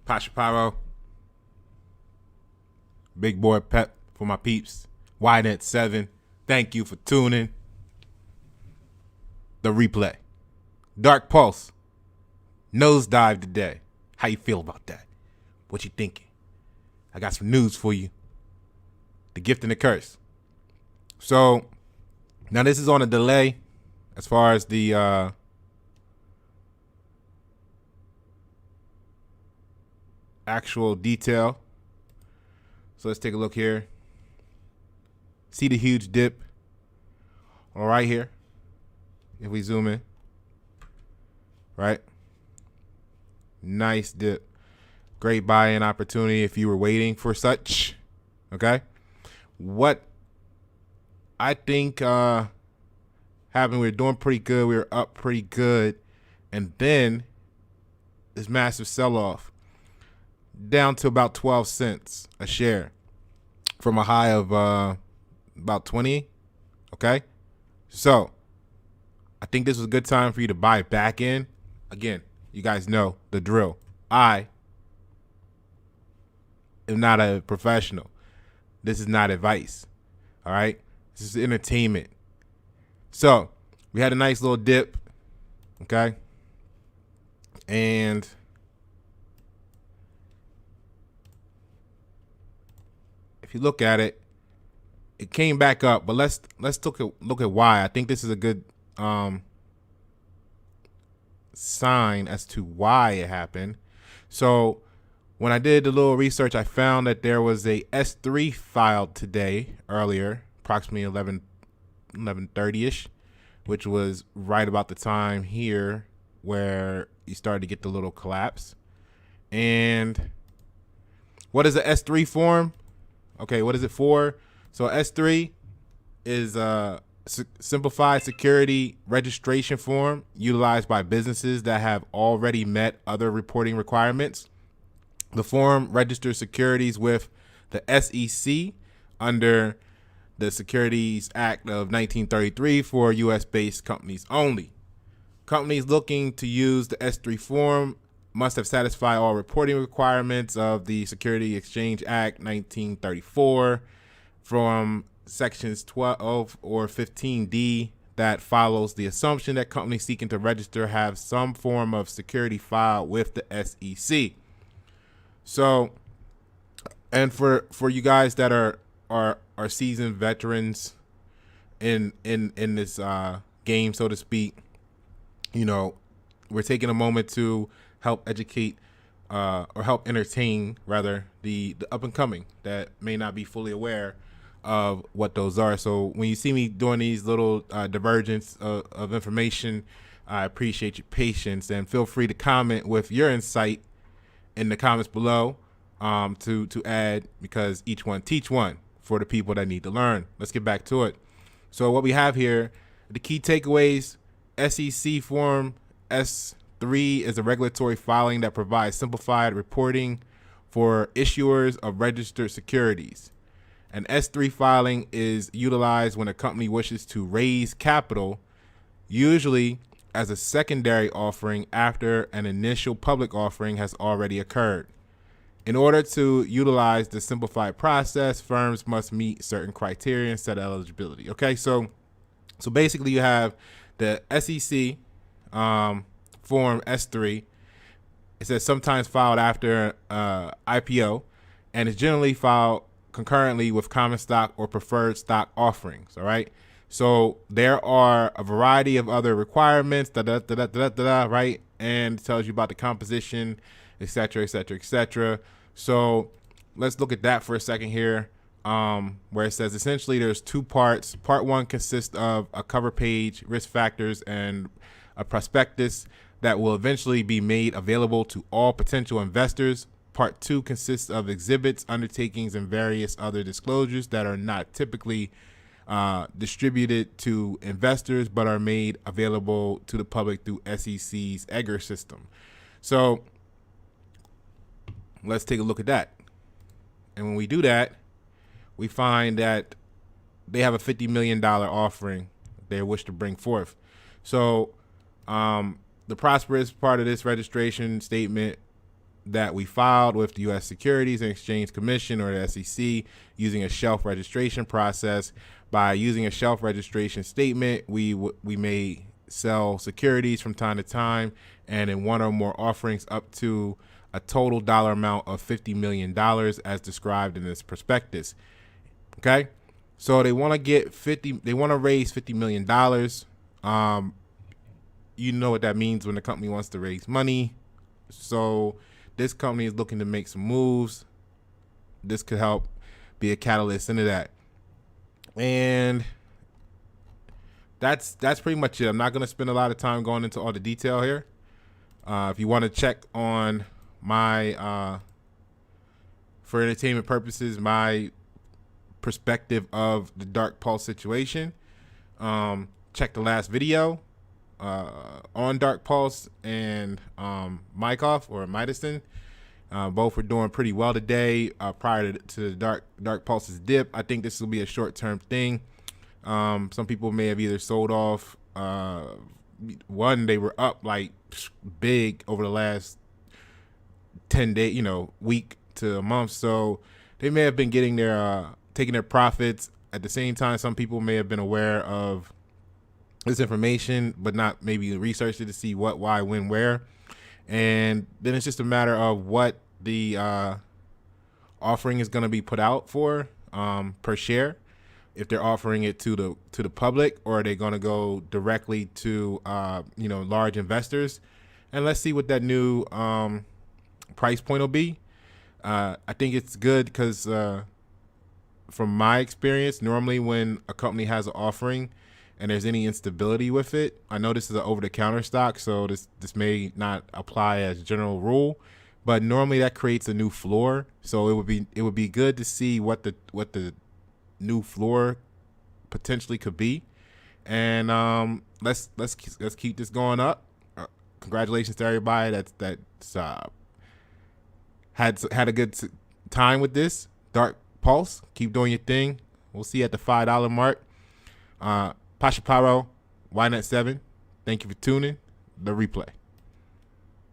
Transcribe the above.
Pasha Pyro, Big Boy Pep for my peeps. YNet7, thank you for tuning. The replay. Dark Pulse, nosedive today. How you feel about that? What you thinking? I got some news for you. The gift and the curse. So, now this is on a delay as far as the actual detail. So let's take a look here. See the huge dip all right here. If we zoom in, right? Nice dip. Great buy-in opportunity if you were waiting for such. Okay. What I think happened, we were doing pretty good. We were up pretty good. And then this massive sell-off down to about 12 cents a share from a high of about 20. Okay. So I think this was a good time for you to buy back in. Again, you guys know the drill. I am not a professional. This is not advice. All right. This is entertainment. So we had a nice little dip. Okay. And if you look at it, it came back up, but let's look at why. I think this is a good sign as to why it happened. So when I did the little research, I found that there was a S-3 filed today earlier, approximately 11:30ish, which was right about the time here where you started to get the little collapse. And what is the S-3 form? Okay, what is it for? So S-3 is a simplified security registration form utilized by businesses that have already met other reporting requirements. The form registers securities with the SEC under the Securities Act of 1933 for U.S.-based companies only. Companies looking to use the S-3 form must have satisfied all reporting requirements of the Security Exchange Act 1934 from sections 12 or 15D that follows the assumption that companies seeking to register have some form of security filed with the SEC. So, and for you guys that are seasoned veterans in this game, so to speak, you know, we're taking a moment to help educate or help entertain rather the up and coming that may not be fully aware of what those are. So when you see me doing these little divergence of information, I appreciate your patience, and feel free to comment with your insight in the comments below to add, because each one teach one for the people that need to learn. Let's get back to it. So what we have here, the key takeaways: SEC form S-3 is a regulatory filing that provides simplified reporting for issuers of registered securities. An S-3 filing is utilized when a company wishes to raise capital, usually as a secondary offering after an initial public offering has already occurred. In order to utilize the simplified process, firms must meet certain criteria and set eligibility. Okay, so basically you have the SEC form S-3. It says sometimes filed after IPO, and it's generally filed concurrently with common stock or preferred stock offerings. All right. So there are a variety of other requirements, right? And it tells you about the composition, et cetera, et cetera, et cetera. So let's look at that for a second here, where it says essentially there's two parts. Part one consists of a cover page, risk factors, and a prospectus that will eventually be made available to all potential investors. Part two consists of exhibits, undertakings, and various other disclosures that are not typically distributed to investors but are made available to the public through SEC's EDGAR system. So let's take a look at that. And when we do that, we find that they have a $50 million offering they wish to bring forth. So the prosperous part of this registration statement that we filed with the U.S. Securities and Exchange Commission, or the SEC, using a shelf registration process. By using a shelf registration statement, we may sell securities from time to time, and in one or more offerings up to a total dollar amount of $50 million as described in this prospectus. Okay, so they want to raise $50 million. You know what that means when the company wants to raise money. So this company is looking to make some moves. This could help be a catalyst into that. And that's pretty much it. I'm not going to spend a lot of time going into all the detail here. If you want to check on my, for entertainment purposes, my perspective of the Dark Pulse situation, check the last video on Dark Pulse and Mykoff or Midaston. Both were doing pretty well today prior to the Dark Pulse's dip. I think this will be a short-term thing. Some people may have either sold off. One, they were up like big over the last 10 days, week to a month. So they may have been getting their taking their profits. At the same time, some people may have been aware of this information, but not maybe researched it to see what, why, when, where. And then it's just a matter of what the offering is going to be put out for per share. If they're offering it to the public, or are they going to go directly to large investors? And let's see what that new price point will be. I think it's good because from my experience, normally when a company has an offering and there's any instability with it, I know this is an over-the-counter stock, so this may not apply as a general rule, but normally that creates a new floor. So it would be good to see what the new floor potentially could be, and let's keep this going up. Congratulations to everybody that's had a good time with this Dark Pulse. Keep doing your thing. We'll see you at the $5 mark. Pasha Paro, YNet7. Thank you for tuning. The replay.